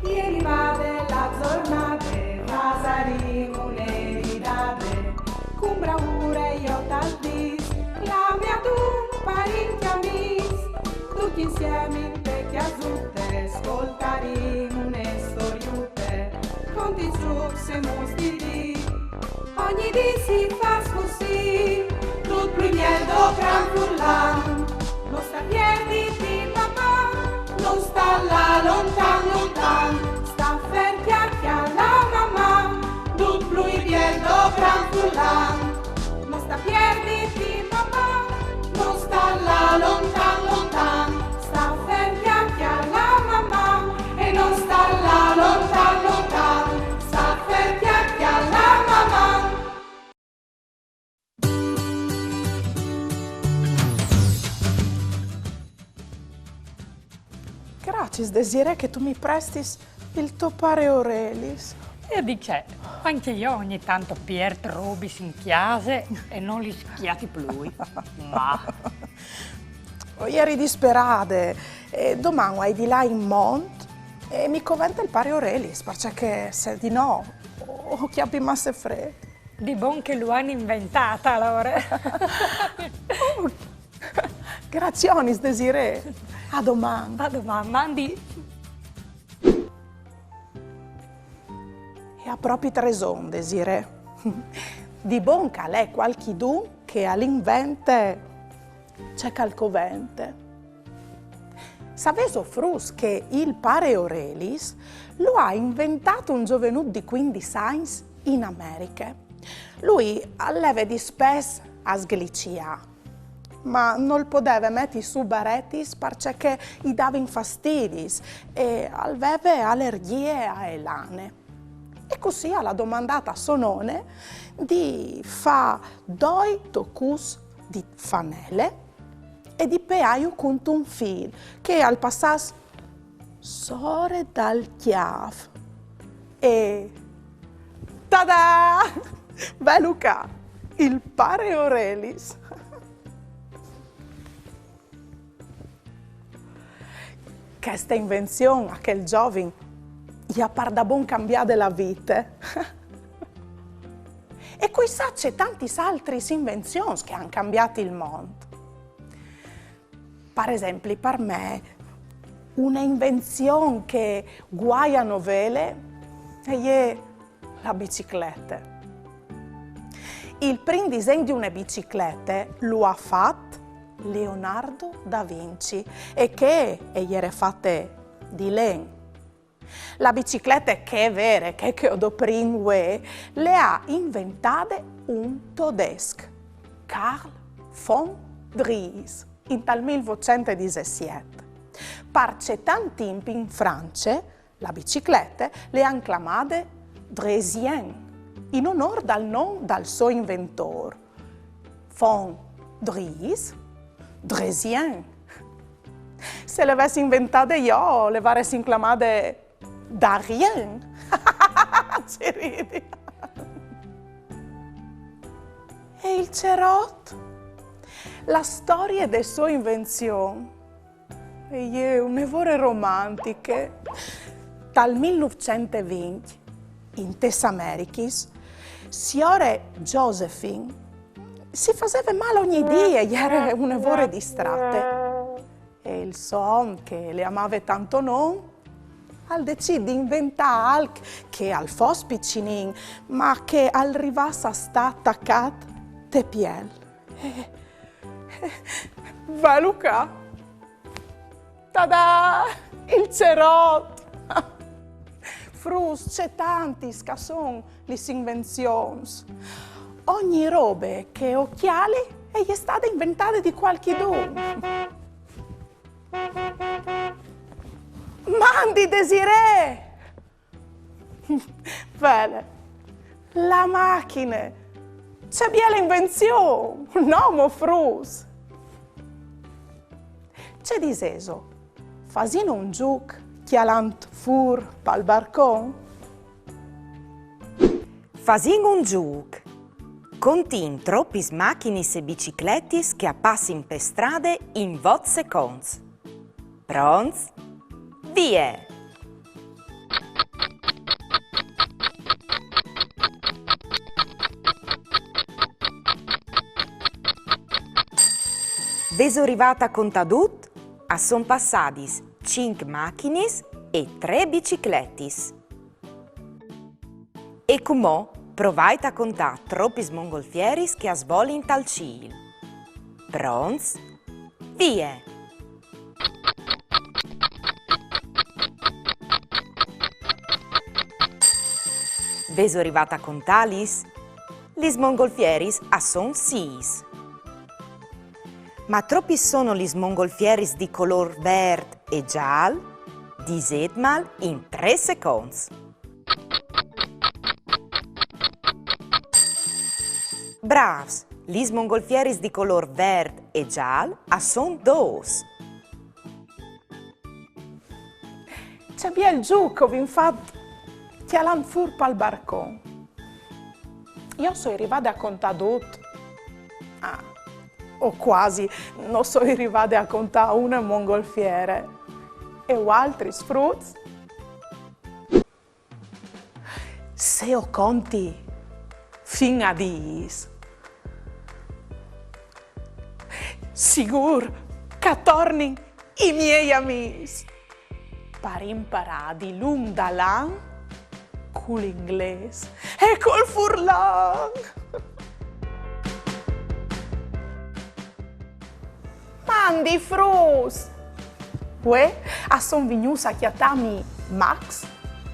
Ieri vade la giornata, pasaremo un'eridade, con bravura io tal dis, la mia tu parecchi amici, tutti insieme in vecchia zutte, ascoltaremo une storiute, conti trucs e mostri, ogni dì si fa così, tutto il mielo gran frullan, non sta piedi di mamma, non sta là lontan lontan, sta fermi alla mamma, tutto il mielo gran frullan, non sta piedi di mamma, non sta là lontan lontan, sta fermi alla mamma e non sta là lontan lontan, sta fermi alla mamma. Grazie, Desiree, che tu mi prestis il tuo pare Aurelis. E di che? Anche io ogni tanto Pier trubis in chiase e non li schiati più. Ma Ieri disperate e domani vai di là in Mont e mi coventa il pare Aurelis, perché se di no, o chiappi masse fredde. di buon che lo hanno inventata allora. Grazionis, Desiree. A domani. A domani, mandi. E a proprio treson, Desiree. Di buon calè qualchidun che all'invente c'è calcovente. Sapeso frus che il pare Aurelis lo ha inventato un giovenu di 15 anni in America. Lui alleve di spes a sglicia, ma non poteva mettere su baretis perché gli dava infastidis e aveva allergie a elane. E così alla domandata sonone di fa due toccus di fanele e di peaio con un fil che al passas sore dal chiav e tada! Beh Luca, il pare Aurelis. Questa invenzione a quel giovane gli ha par da buon cambiare la vita. E qui sa c'è tanti altri invenzioni che hanno cambiato il mondo. Per esempio, per me, una invenzione che guaia novele è la bicicletta. Il primo disegno di una bicicletta lo ha fatto Leonardo da Vinci e che era fatta di legno. La bicicletta che è vera, che ho do primo, le ha inventate un tedesco, Karl von Dries, in tal 1917. Per tanti tempo in Francia, la bicicletta le hanno chiamate Dresien, in onore dal nome del suo inventore, von Dries, Dresien. Se le avessi inventate io, le avrei chiamate Darien. Ci ridi. E il cerotto? La storia delle sue invenzioni è un'evore romantica. Dal 1920, in Tess Americis, signore Josephine si faceva male ogni dia e era un'evore distratta. E il son che le amava tanto non, al decide di inventare algo che al fosse piccinin, ma che arrivasse a sta attaccato te piel. Va Luca! Tada! Il cerotto! Frus, c'è tanti che sono le invenzioni. Ogni robe che occhiali è stata inventata di qualcuno. Mandi, Desiree! Bene, la macchina, c'è bien l'invenzione, un uomo frus. C'è diseso, fasino un giuc chialant fur pal barcon? Fasin un giuc. Contin troppis machinis e biciclettis che appassin per strade in 20 secondi. Pronts? Vie! Veso arrivata a Contadut, a son passadis 5 macchinis e 3 biciclettis. E comò provait a contà troppis mongolfieris che svoli in tal cil. Prons? Vie! Veso arrivata a contalis? Lis mongolfieris a son 6. Ma troppi sono lis mongolfieris di color verde e giallo? Diset mal in 3 secondi. Bravs, lis mongolfieris di color verde e giallo a son 2. C'è via il giuco, infatti, ti allan furpa al barcon. Io sono arrivata a Contadut. O quasi, non sono arrivata a contare una mongolfiere. E altri sfrutti. Se ho conti, fin a 10. Sicur che torni i miei amici. Per imparare di lung da lang con l'inglese e col furlan. Mandi frus! Poi son venuti a chiamarmi Max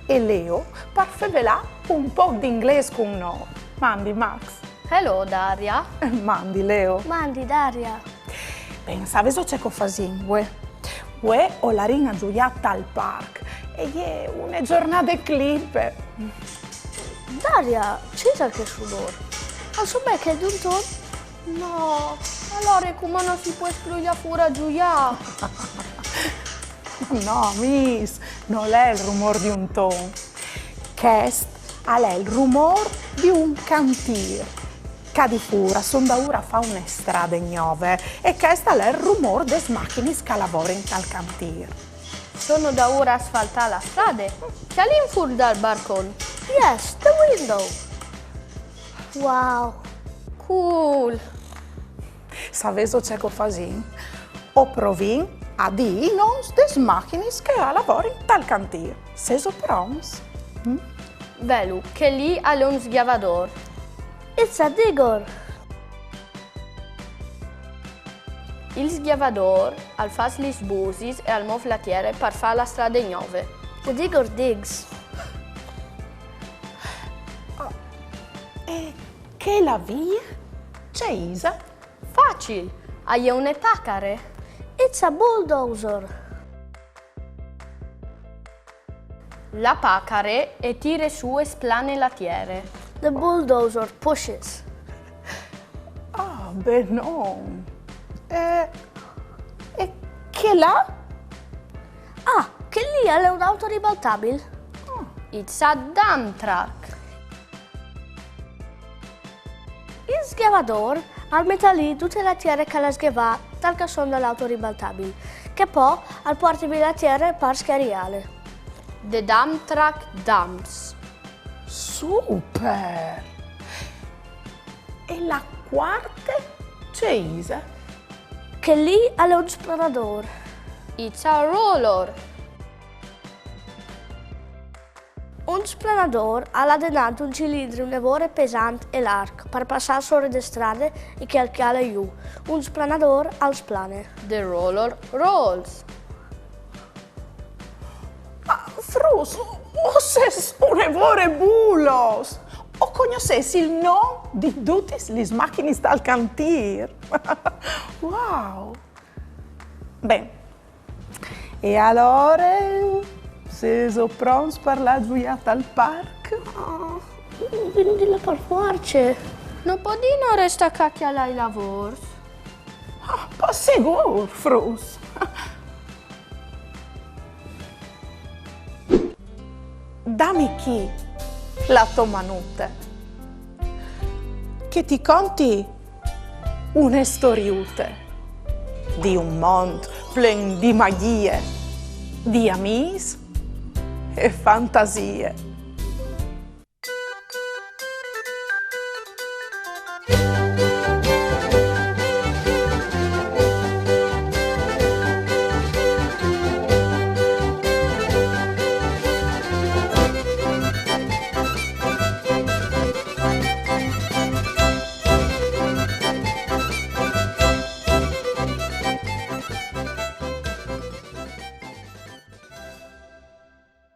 e Leo per fare un po' di inglese con noi. Mandi Max. Hello Daria. Mandi Leo. Mandi Daria. Pensa, adesso c'è cosa fare. Ho la ringa gioiata al parco e è una giornata clip. Daria, c'è che sudore. Ma so bene che è d'un ton? No, allora come non si può escludere fuori a gioiare? No, miss, non è il rumore di un ton. Questo è il rumore di un cantiere. Che di fuori, sono da ora fa una strada nuove e questo è il rumore delle macchine che lavorano al cantiere. Sono da ora a asfaltare la strada? C'è lì fuori dal balcone? Yes, the window. Wow, cool. Sapevo c'è cosa fare? Ho provato a dire non delle macchine che lavorano al cantiere. Sei pronti? Velu, che lì è un sghiavador. It's a digger. Il sghiavador al fa gli sbusis e al moflatiere per fare la strada nuove. The digger digs. E che la via? C'è Isa? Facile, hai un etacare. It's a bulldozer. La pacare e tira su e splane latiere. The bulldozer pushes. Ah, beh no. E che là? Ah, che lì è un'auto ribaltabile. It's a dump truck. Il sghiavador al metà tutte le latiere che la sghiava dal casson dell'auto ribaltabile, che poi al porti latiere per scariare. The dump truck dumps. Super! E la quarta c'è Isa? Che lì è un splanador. It's a roller. Un splanador ha ladenato un cilindro un lavoro pesante e largo per passare sopra le strade e calcare giù. Un splanador al splane. The roller rolls. Frus, o sei un evore bulos! O conoscessi il nome di tutte le macchine dal cantiere? Wow! Bene, e allora sei pronti per la giocata al parco? Quindi la per forza. Non può dire non resta cacchiare ai lavori. Pa sicuro, Frus! Dammi chi la tua manute, che ti conti una storiute di un mondo pieno di magie, di amici e fantasie.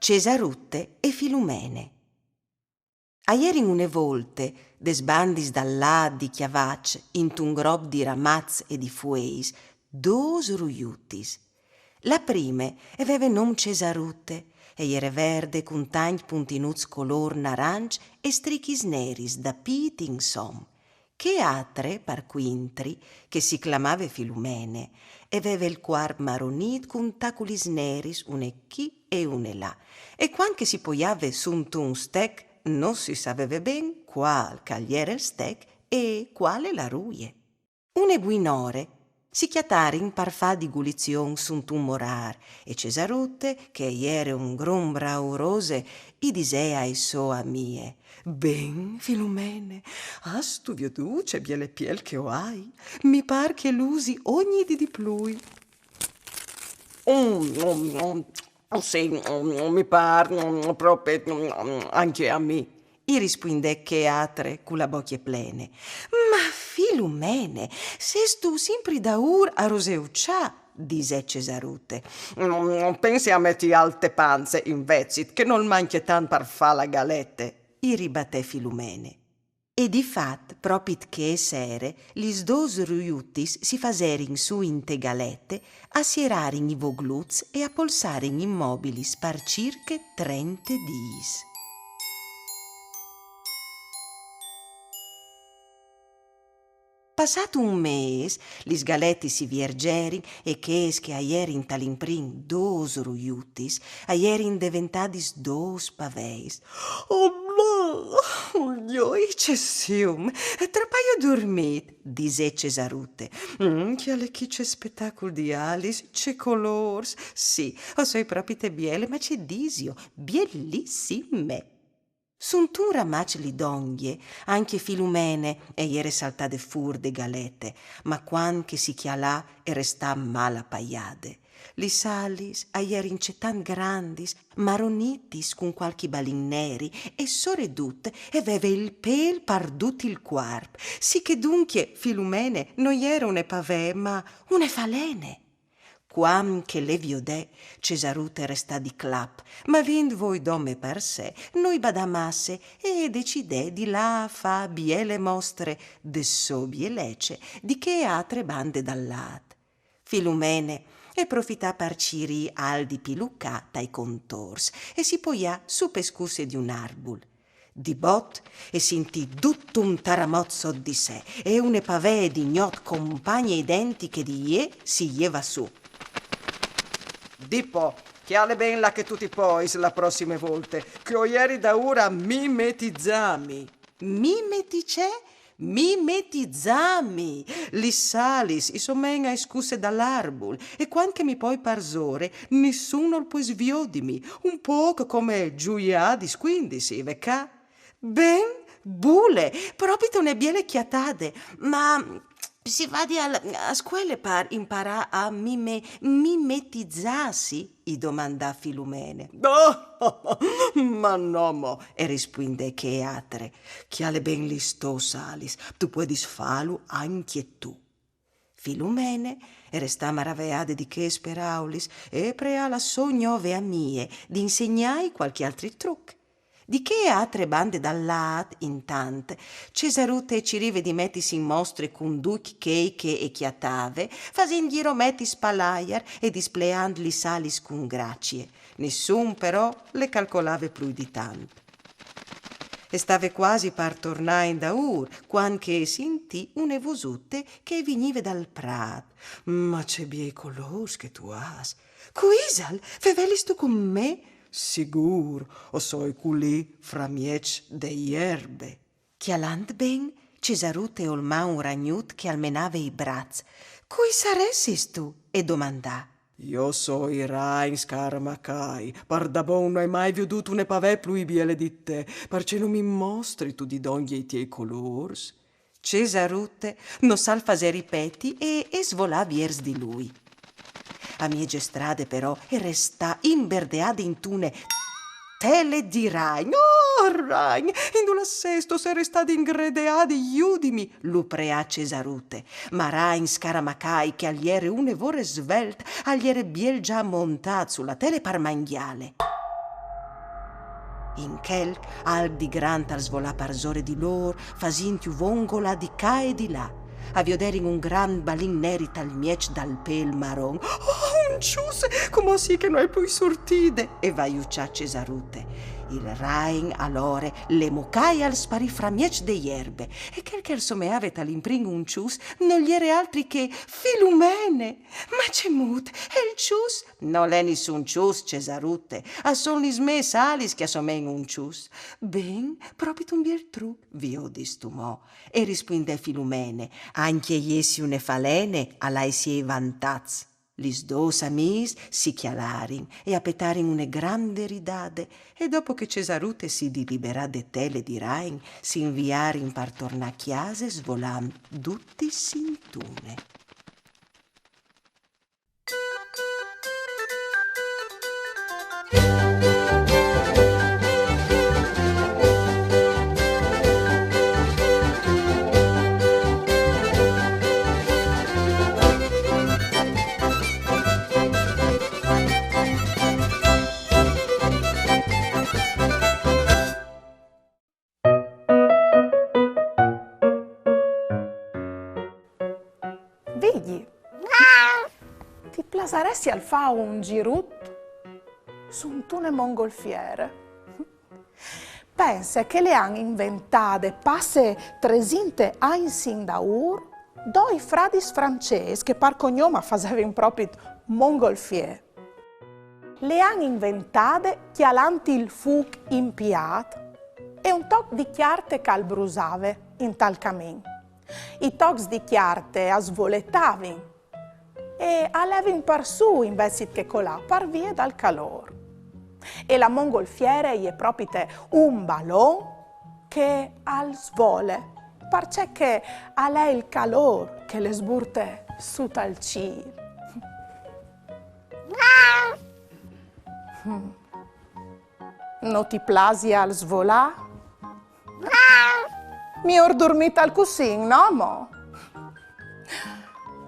Cesarutte e Filumene. Aieri une volte, des bandis dall'à di chiavac, int'un grob di ramaz e di fueis, dos ruiutis. La prime aveva nom Cesarutte, e era verde con tanti puntinuts color naranci e strichis neris da pit in som, che altre, par quintri, che si clamava Filumene, aveva il quarp maronit con taculis neris, une chi e une là, e quanche si poiava sunt un stec, non si sapeva ben qual cagliere il stec e quale la ruie. Une guinore si chiatarin par fa di gulizion sunt un morar, e Cesarutte, che iere un grom braurose, i disea ai soa mie. Ben, Filumene, has tu veduce biele piel che hai? Mi par che l'usi ogni di plui. Sì, mi par proprio anche a me. I rispondè che atre con la bocchie plene. Ma Filumene, ses tu sempre da a roseuccia, dise Cesarutte. Non pensi a metti alte panze in vezit, che non manchi tan par fa la galette, i ribatté Filumene. E di fat, propit che sere, lis dos ruiutis si faserin su in te galette, a sierarin i vogluz e a polsarin immobili par cirche 30 dis. Passato un mes, lis galetti si viergerin e che aierin talimprin dos ruiutis, aierin diventadis dos paveis. Io cessium, trapaio dormit, dise Cesarutte. Che alle chi c'è spettacolo di alis, c'è colors. Sì, o sei propite biele, ma c'è disio, bielissime. Sunt un ramac li donghie, anche Filumene, e iere saltate fur de galette, ma quan che si chialà e restà mala paiade. Li salis, aierin c'è tan grandis, maronitis con qualchi balin neri, e soredut e aveva il pel pardut il quarp, sì che dunque Filumene non era une pavè, ma une falene. Quam che le viodè, Cesarutte restà di clap, ma vind voi domme per sé, noi badamasse e decidè di là fa biele mostre de so bielece, di che atre bande dall'at. Filumene e profittà per ciri al di piluccata ai contors e si poià su pescusse di un arbol. Di bot e sentì tutto un taramozzo di sé e une pavè di gnot compagne identiche di ie si ieva su. Dippo, chiale ben là che tu ti pois la prossime volte, che ho ieri da ora mimetizzami. Mimetice? Mimetizzami. Li salis, i somenga escusse dall'arbol, e quanche mi poi parzore, nessuno il poi sviodimi, un poco come giuiadis, quindi si vecà. Ben, bule, proprio une biele chiatade, ma si va a scuole per imparare a mimetizzarsi? I domandà Filumene. Ma no, mo, e rispondè che atre, chiale ben listo salis, tu puoi disfalu anche tu. Filumene restà maraveade di che speraulis e prea la sognove a mie di insegnai qualche altri truc. Di che altre bande dall'at, intant, Cesarutte ci rive di mettis in mostre con duc cheiche e chiatave, fasendi rometti spalaiar e displeand li salis con gracie. Nessun però le calcolave più di tanto. E stave quasi par tornare in daur, quanche sentì une vosutte che venive dal prat. Ma c'è biei colors che tu has. Quisal, fevelis tu con me? Sigur, o soi culì fra miec de ierbe. Chialant ben, Cesarutte olmà un ragnut che almenava i braz. Cui saressis tu? E domandà. Io soi Rain Scaramacai, par da bon non hai mai veduto une pavè plui biele di te, perché non mi mostri tu di donghi i tiei colors. Cesarutte non sal fase ripeti e svolà viers di lui. A mie gestrade però e restà imberdeade in tune tele di Rain. Oh, Rain, indula sesto se restade ingredeade iudimi, luprea Cesarutte. Ma Rain Scaramacai che agliere une vore svelt, agliere biel già montat sulla tele par manghiale. In quel, al di grant al svolà parzore di lor, fasinti vongola di ca e di là. A vioderin un gran balin nerit al miec dal pel maron. Oh, un cius, come sì che non è poi sortide. E vai uccia Cesarute. Il rain allora le mocai al sparì fra miec de ierbe. E che il someave all'impring un cius, non gli era altri che Filumene. Ma c'è mut, e il cius? Non è nessun cius, Cesarute. A son lisme salis che assomen un cius. Ben, proprio un biel tru, vi ho distumò. E rispondè Filumene, anche iesi une falene, all'ai si vantaz. Lis dos amis si chialarin e apetarin une grande ridade e dopo che Cesarute si diliberà de tele di Rain si inviarin par torna a chiase svolam tutti sintune. Vigli, ti plasaresti al fa un girut su un tune mongolfiere? Pensa che le han inventate passe tresinte einsin da ur doi fradis francesi che par cognoma fasevin proprio mongolfier. Le han inventate chialanti il fuc impiat e un toc di chiarte cal brusave in tal camin. I tocs di chiarte a svoletavin e alevin par su invece che colà par via dal calor. E la mongolfiere è proprio un ballon che al svole, parce che a lei il calor che le sburte su tal ciel. Non ti plasi al svolà? Mi ho dormito al cussin, no, mo?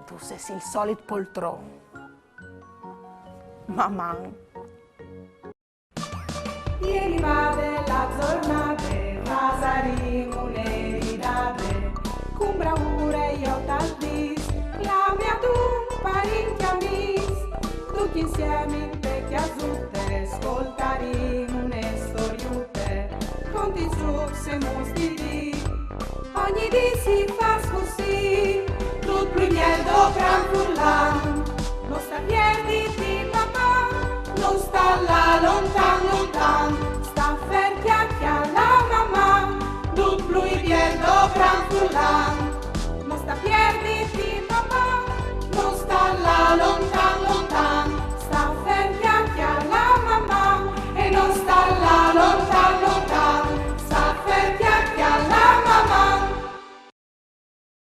Tu sei il solito poltron. Mamma. Ieri va della giornate, Vasarino le ridate, con bravura io t'aldis, la mia tu parecchi amis, tutti insieme in vecchia zutte, ascoltarino une storiute, conti su se mostri, ogni dì si fa così, tutto il miedo gran furlan.